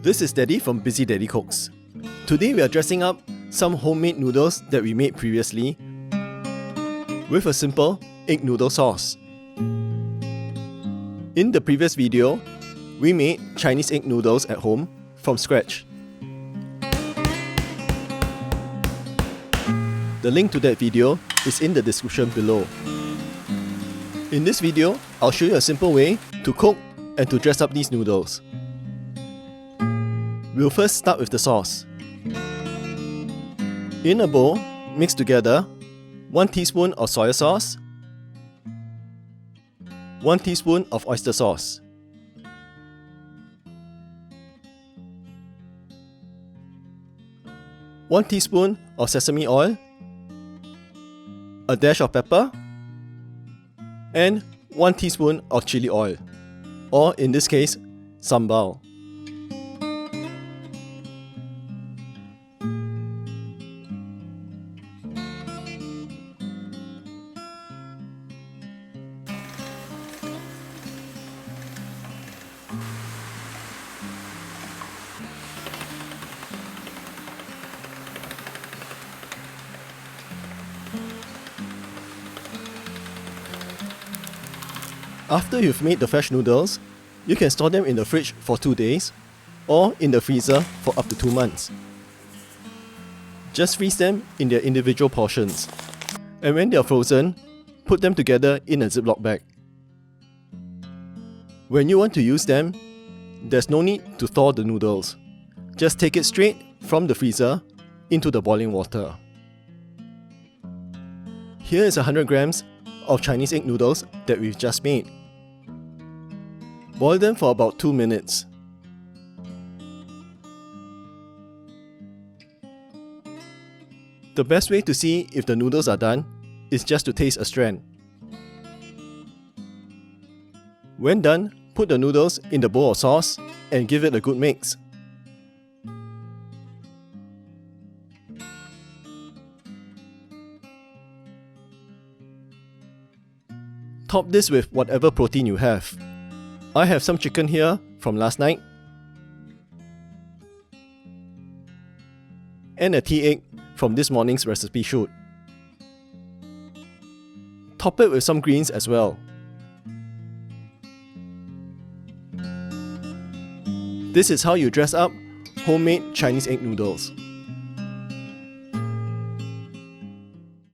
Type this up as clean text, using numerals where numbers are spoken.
This is Daddy from Busy Daddy Cooks. Today we are dressing up some homemade noodles that we made previously with a simple egg noodle sauce. In the previous video, we made Chinese egg noodles at home from scratch. The link to that video is in the description below. In this video, I'll show you a simple way to cook and to dress up these noodles. We'll first start with the sauce. In a bowl, mix together 1 teaspoon of soy sauce, 1 teaspoon of oyster sauce, 1 teaspoon of sesame oil, a dash of pepper, and 1 teaspoon of chili oil, or in this case, sambal. After you've made the fresh noodles, you can store them in the fridge for 2 days or in the freezer for up to 2 months. Just freeze them in their individual portions, and when they are frozen, put them together in a Ziploc bag. When you want to use them, there's no need to thaw the noodles. Just take it straight from the freezer into the boiling water. Here is 100 grams of Chinese egg noodles that we've just made. Boil them for about 2 minutes. The best way to see if the noodles are done is just to taste a strand. When done, put the noodles in the bowl of sauce and give it a good mix. Top this with whatever protein you have. I have some chicken here from last night, and a tea egg from this morning's recipe shoot. Top it with some greens as well. This is how you dress up homemade Chinese egg noodles.